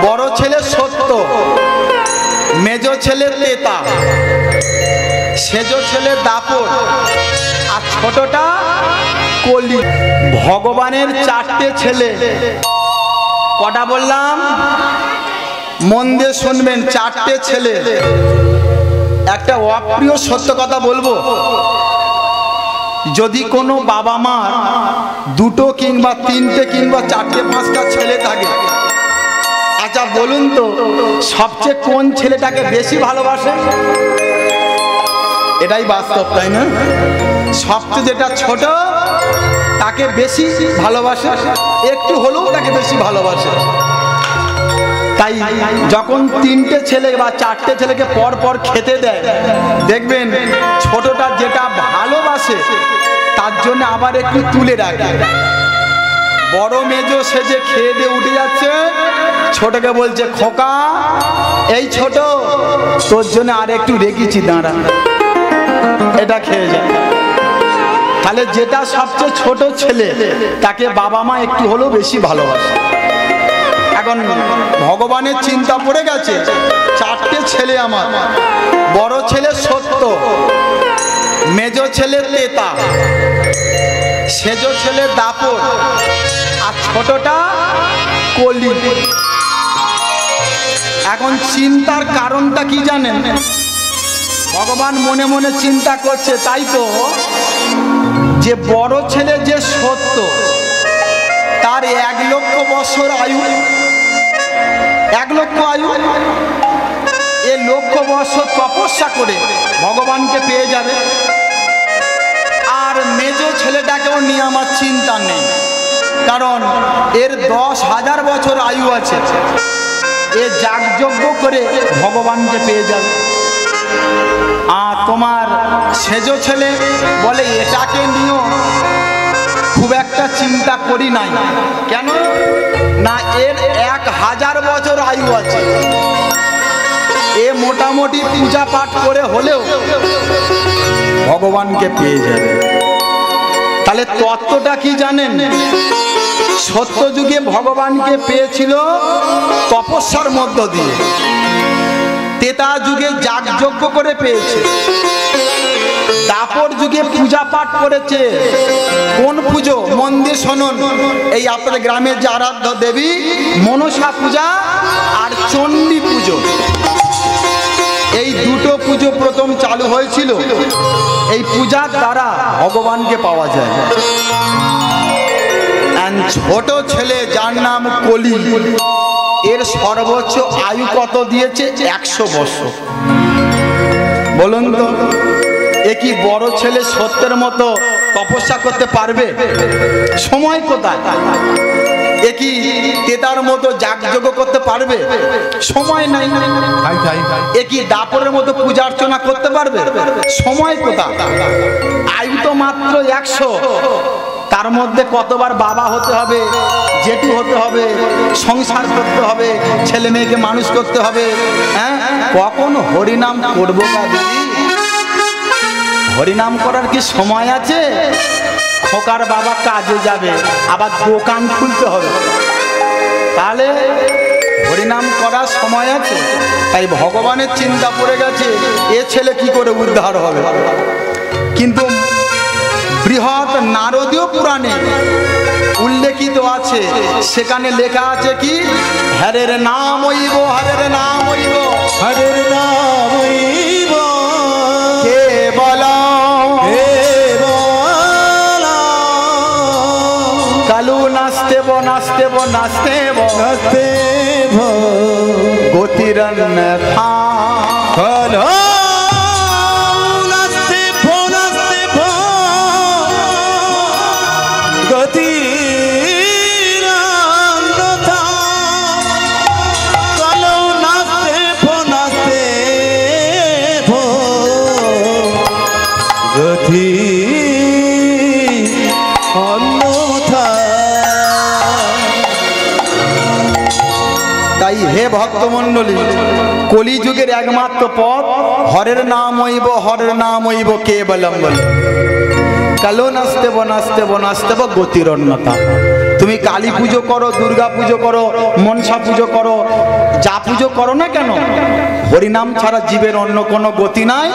বড় ছেলে সত্য, মেজ ছেলে তেতা, সেজ ছেলে দাপট, আর ছোটটা কলি। ভগবানের চারটে ছেলে। কটা বললাম? মন দিয়ে শুনবেন, চারটে ছেলে। একটা অপ্রিয় সত্য কথা বলবো, যদি কোনো বাবা মার দুটো কিংবা তিনটে কিংবা চারটে পাঁচটা ছেলে থাকে, আচ্ছা বলুন তো সবচেয়ে কোন ছেলেটাকে বেশি ভালোবাসে? এটাই বাস্তব, তাই না? সবচেয়ে যেটা ছোট তাকে বেশি ভালোবাসে, একটু হলেও তাকে বেশি ভালোবাসে। তাই যখন তিনটে ছেলে বা চারটে ছেলেকে পর পর খেতে দেয়, দেখবেন ছোটটা যেটা ভালোবাসে তার জন্য আবার একটু তুলে রাখে। বড় মেজো সেজে খেয়ে দিয়ে উঠে যাচ্ছে, ছোটকে বলছে খোকা এই ছোট তোর জন্য আর একটু রেখেছি, দাঁড়া এটা খেয়ে যায়। তাহলে যেটা সবচেয়ে ছোট ছেলে তাকে বাবা মা একটু হলেও বেশি ভালোবাসে। এখন ভগবানের চিন্তা পড়ে গেছে, চারটে ছেলে আমার, বড় ছেলে সত্য, মেজ ছেলে তেতা, সেজ ছেলে দাপট, আর ছোটটা কলি। এখন চিন্তার কারণটা কি জানেন? ভগবান মনে মনে চিন্তা করছে, তাই তো যে বড় ছেলে যে সত্য তার 1 লক্ষ বছর আয়ু, 1 লক্ষ আয়ু, এ লক্ষ বছর তপস্যা করে ভগবানকে পেয়ে যাবে। আর মেজ ছেলেটাকেও নিয়ে আমার চিন্তা নেই, কারণ এর 10,000 বছর আয়ু আছে, এ যাগযজ্ঞ করে ভগবানকে পেয়ে যাবে। আর তোমার সেজ ছেলে বলে এটাকে নিয়েও খুব একটা চিন্তা করি নাই। কেন না, এর 1000 বছর আয়ু আছে, এ মোটামুটি পূজা পাঠ করে হলেও ভগবানকে পেয়ে যাবে। তাহলে তত্ত্বটা কি জানেন? সত্য যুগে ভগবানকে পেয়েছিল তপস্যার মধ্য দিয়ে, তেতা যুগে যাগযজ্ঞ করে পেয়েছে, দাপর যুগে পূজা পাঠ করেছে। কোন পুজো? মন দিয়ে শুনুন, এই আপনাদের গ্রামের যে আরাধ্য দেবী মনসা পূজা আর চণ্ডী পুজো, এই দুটো পুজো প্রথম চালু হয়েছিল। এই পূজার দ্বারা ভগবানকে পাওয়া যায়। ছোট ছেলে যার নাম কলি, এর সর্বোচ্চ আয়ু কত দিয়েছে? 100 বছর। বলুন তো এ কি বড় ছেলে সত্যের মতো তপস্যা করতে পারবে? সময় কোথায়? এ কি তেতার মতো যাগযজ্ঞ করতে পারবে? সময় নাই। এ কি দাপরের মতো পূজা অর্চনা করতে পারবে? সময় কোথায়? আয়ু তো মাত্র 100, তার মধ্যে কতবার বাবা হতে হবে, জেঠু হতে হবে, সংসার করতে হবে, ছেলে মেয়েকে মানুষ করতে হবে। হ্যাঁ, কখন হরিনাম করবো না দিদি? হরিনাম করার কি সময় আছে? খোকার বাবা কাজে যাবে, আবার দোকান খুলতে হবে, তাহলে হরিনাম করার সময় আছে? তাই ভগবানের চিন্তা পড়ে গেছে, এ ছেলে কি করে উদ্ধার হবে। কিন্তু বৃহৎ নারদীয় পুরাণে উল্লেখিত আছে, সেখানে লেখা আছে কি, হরের নাম হইব, হরের নাম হইব, হরের নাম হইব কেবল কালু নাচতেব নাচতেব নাচতেব নাচতেব গতির হে ভক্তমণ্ডলী, কলিযুগের একমাত্র পথ হরের নাম হইব, হরের নাম হইব কেবলম বলে কালো নাচতেব নাচতেব নাচতেব গতির অন্যতা। তুমি কালী পুজো করো, দুর্গা পুজো করো, মনসা পুজো করো, যা পুজো করো না কেন, হরিনাম ছাড়া জীবের অন্য কোনো গতি নাই,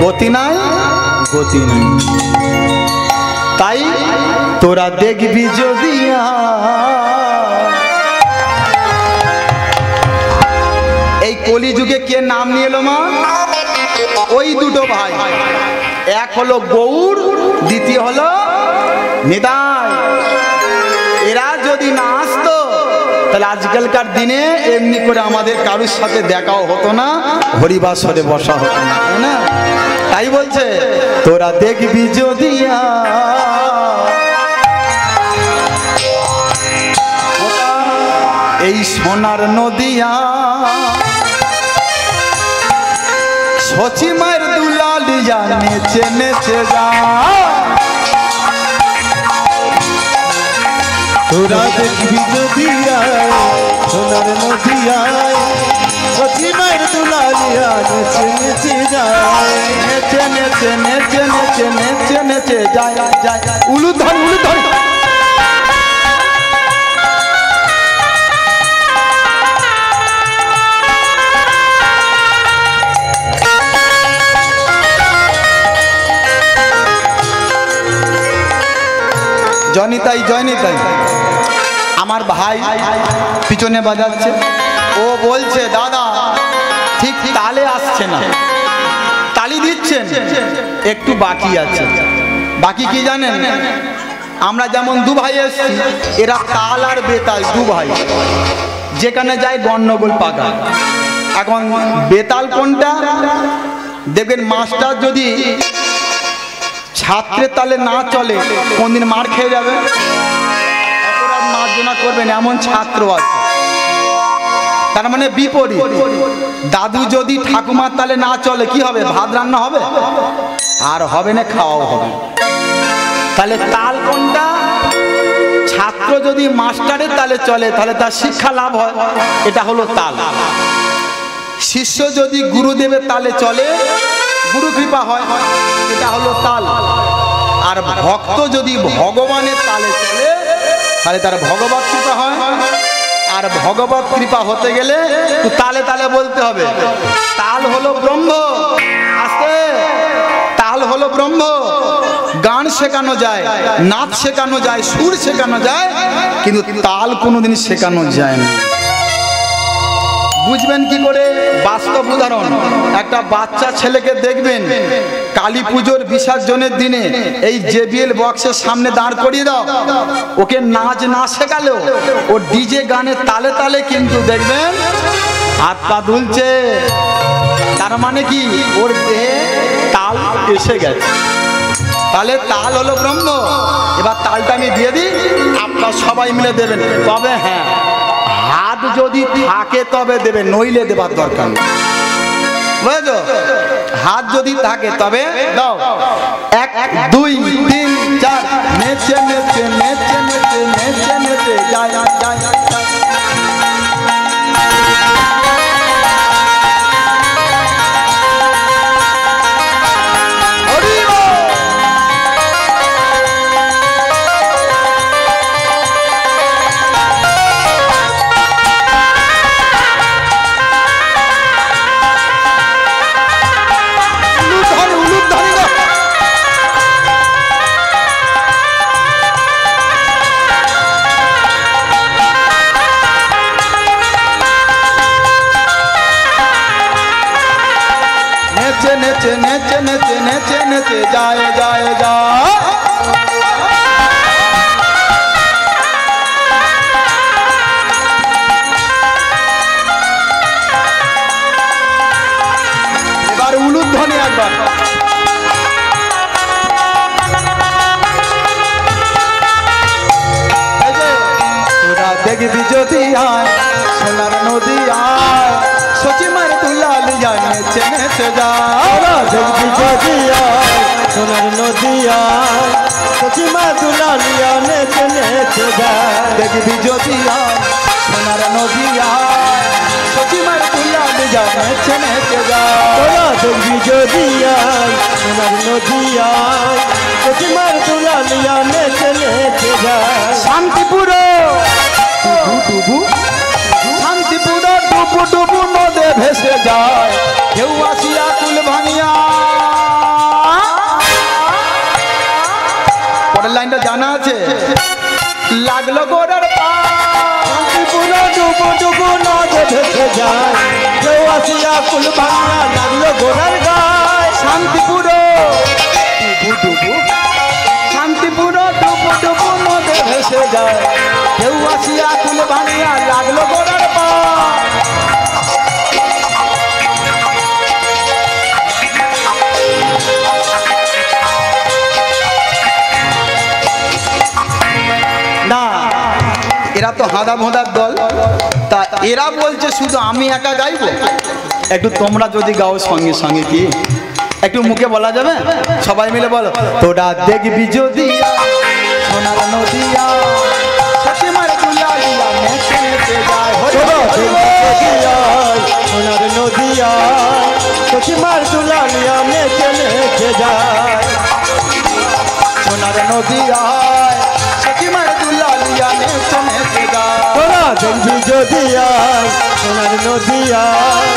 গতি নাই, গতি নাই। তাই তোরা দেখবি যদি এই কলিযুগে কে নাম নিয়ে এলো মা? ওই দুটো ভাই, এক হলো গৌর, দ্বিতীয় হলো নিতাই। এরা যদি না আসতো তাহলে আজকালকার দিনে এমনি করে আমাদের কারুর সাথে দেখাও হতো না, হরিবাসরে বসা হতো না, তাই না? তাই বলছে তোরা দেখবি যদি এই সোনার নদিয়া সচি মায়ের দুলালিয়া নেচে নেচে যা। তোরা দেখবি যদি সোনার নদিয়ায় সচি মায়ের দুলালিয়া নেচে নেচে যায়, নেচে নেচে নেচে নেচে নেচে নেচে যায় যায়। উলুধ্বনি উলুধ্বনি। জয়নিতাই জয়নিতাই। আমার ভাই পিছনে বাজাচ্ছে, ও বলছে দাদা ঠিক তালে আসছে না, তালি দিচ্ছেন একটু বাকি আছে। বাকি কি জানেন? আমরা যেমন দু ভাই এসছি, এরা তাল আর বেতাল দু ভাই, যেখানে যায় গন্ডগোল পাকায়। এখন বেতাল কোনটা দেখবেন, মাস্টার যদি ছাত্রের তালে না চলে কোনদিন মার খেয়ে যাবে, অপরাধ মার্জনা করবেন এমন ছাত্র আছে। তার মানে বিপরীত। দাদু যদি ঠাকুমার তালে না চলে কি হবে? ভাত রান্না হবে আর হবে না, খাওয়াও হবে। তাহলে তাল কোনটা? ছাত্র যদি মাস্টারের তালে চলে তাহলে তার শিক্ষা লাভ হয়, এটা হলো তাল। শিষ্য যদি গুরুদেবের তালে চলে গুরু কৃপা হয়, এটা হলো তাল। আর ভক্ত যদি ভগবানের তালে চলে তাহলে তার ভগবত কৃপা হয়। আর ভগবত কৃপা হতে গেলে তালে তালে বলতে হবে। তাল হলো ব্রহ্ম, আস্তে, তাল হলো ব্রহ্ম। গান শেখানো যায়, নাচ শেখানো যায়, সুর শেখানো যায়, কিন্তু তাল কোনোদিন শেখানো যায় না। বুঝবেন কি করে? বাস্তব উদাহরণ, একটা বাচ্চা ছেলেকে দেখবেন কালী পুজোর বিসর্জনের দিনে এই জেবিএল বক্সের সামনে দাঁড় করিয়ে দাও, ওকে নাচ না শেখালেও ও ডিজে গানের তালে তালে কিন্তু দেখবেন হাত পা দুলছে। তার মানে কি? ওর দেহে তাল এসে গেছে। তাহলে তাল হলো ব্রহ্ম। এবার তালটা আমি দিয়ে দিই, আপনারা সবাই মিলে দেবেন। তবে হ্যাঁ, হাত যদি থাকে তবে দেবে, নইলে দেবার দরকার নেই, বুঝেছো? হাত যদি থাকে তবে দাও। 1 2 3 4 নেচে নেচে নেচে নেচে নেচে নেচে যায় যায় যায়। নেচে নেচে নেচে নেচে নেচে যায় যায় যায়। এবার উলুধ্বনি একবার। তোরা দেখবি যদি আয় সোনার নদী আয় সচি মার দুলালিয়া নেচে নেচে যায়। দেখবি যদি সোনার নদিয়ায় সচি মায়ের দুলালিয়া নেচে নেচে যায়। দেখবি যদি সোনার নদী আয় সচি মার দুলালিয়া লিয়া নেচে নেচে যায়। তোরা দেখবি যদি আয় সোনার নদিয়ায় প্রতিমার দুলালিয়া নেচে নেচে যায়। শান্তিপুর ডুবু শান্তিপুর ডুবু ডুবু নদে ভেসে যায়, কেউ আসিয়া কুল ভাঙিয়া। পরের লাইনটা জানা আছে, লাগলো গোড়ার পা। শান্তিপুর ডুবু ডুবু নদে ভেসে যায়, কেউ আসিয়া কুল ভাঙিয়া লাগলো গোড়ার গায়। শান্তিপুর ডুবু শান্তিপুর ডুবু ডুবু নদে ভেসে যায়, কেউ আসিয়া কুল ভাঙিয়া লাগলো গোড়ার পা। না, এরা তো হাঁদা ভোঁদার দল, তা এরা বলছে শুধু আমি একা গাইবো। একটু তোমরা যদি গাও সঙ্গে সঙ্গে, কি একটু মুখে বলা যাবে? সবাই মিলে বলো, তোরা দেখবি যদি সোনার নদিয়া সতীমার দুলালিয়া নেচে নেচে যায়। তোরা দেখবি যদি আয় সোনার নদিয়ায় প্রতিমার দুলালিয়া নেচে নেচে যায়। সোনার নদিয়ায় সতীমার দুলালিয়া নেচে নেচে যায়। তোরা দেখবি যদি আয় সোনার নদিয়ায়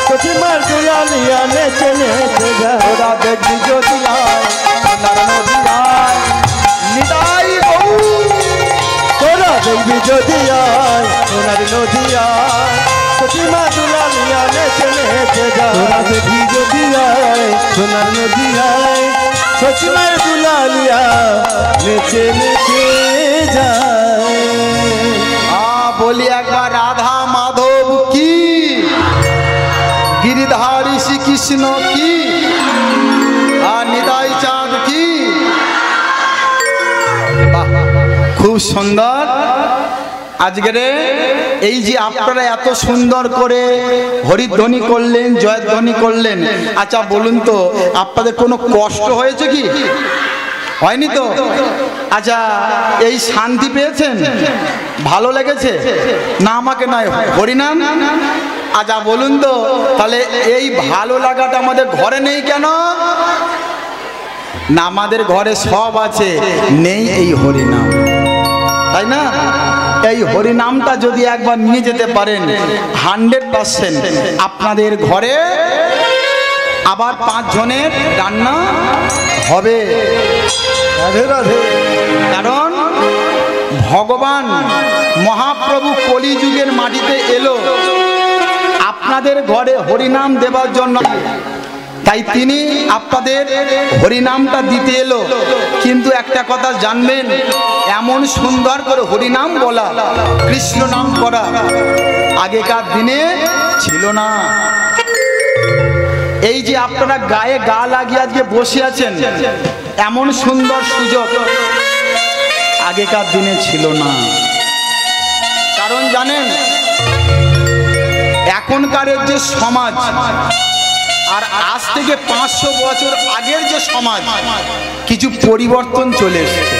প্রতিমার দুলালিয়া নেচে নেচে যায়। তোরা দেখবি যদি আয় সোনার নদিয়ায় নিতাই গৌর। তোরা দেখবি যদি আয় সোনার নদিয়ায় প্রতিমা দুলালিয়া নেচে নেচে যায়। তোরা দেখবি যদি আয় সোনার নদিয়ায় প্রতিমার দুলালিয়া নেচে নেচে যায়। বলি একবার রাধা মাধব কি, গিরিধারী শ্রীকৃষ্ণ কি, আর নিতাই চাঁদ কি। বাহ, খুব সুন্দর। আজকের এই যে আপনারা এত সুন্দর করে হরিধ্বনি করলেন, জয়ধ্বনি করলেন, আচ্ছা বলুন তো আপনাদের কোনো কষ্ট হয়েছে কি? হয়নি তো? আচ্ছা, এই শান্তি পেয়েছেন? ভালো লেগেছে না? আমাকে নয়, হরিনাম। আচ্ছা বলুন তো তাহলে এই ভালো লাগাটা আমাদের ঘরে নেই কেন? না, আমাদের ঘরে সব আছে, নেই এই হরিনাম, তাই না? এই হরিনামটা যদি একবার নিয়ে যেতে পারেন 100% আপনাদের ঘরে আবার 5 জনের রান্না হবে। রাধে রাধে। কারণ ভগবান মহাপ্রভু কলিযুগের মাটিতে এলো আপনাদের ঘরে হরিনাম দেবার জন্য, তাই তিনি আপনাদের হরিনামটা দিতে এলো। কিন্তু একটা কথা জানবেন, এমন সুন্দর করে হরিনাম বলা, কৃষ্ণ নাম করা আগেকার দিনে ছিল না। এই যে আপনারা গায়ে গা লাগিয়ে আজকে বসে আছেন, এমন সুন্দর সুযোগ আগেকার দিনে ছিল না। কারণ জানেন, এখনকার যে সমাজ আর আজ থেকে 500 বছর আগের যে সমাজ, কিছু পরিবর্তন চলে এসেছে।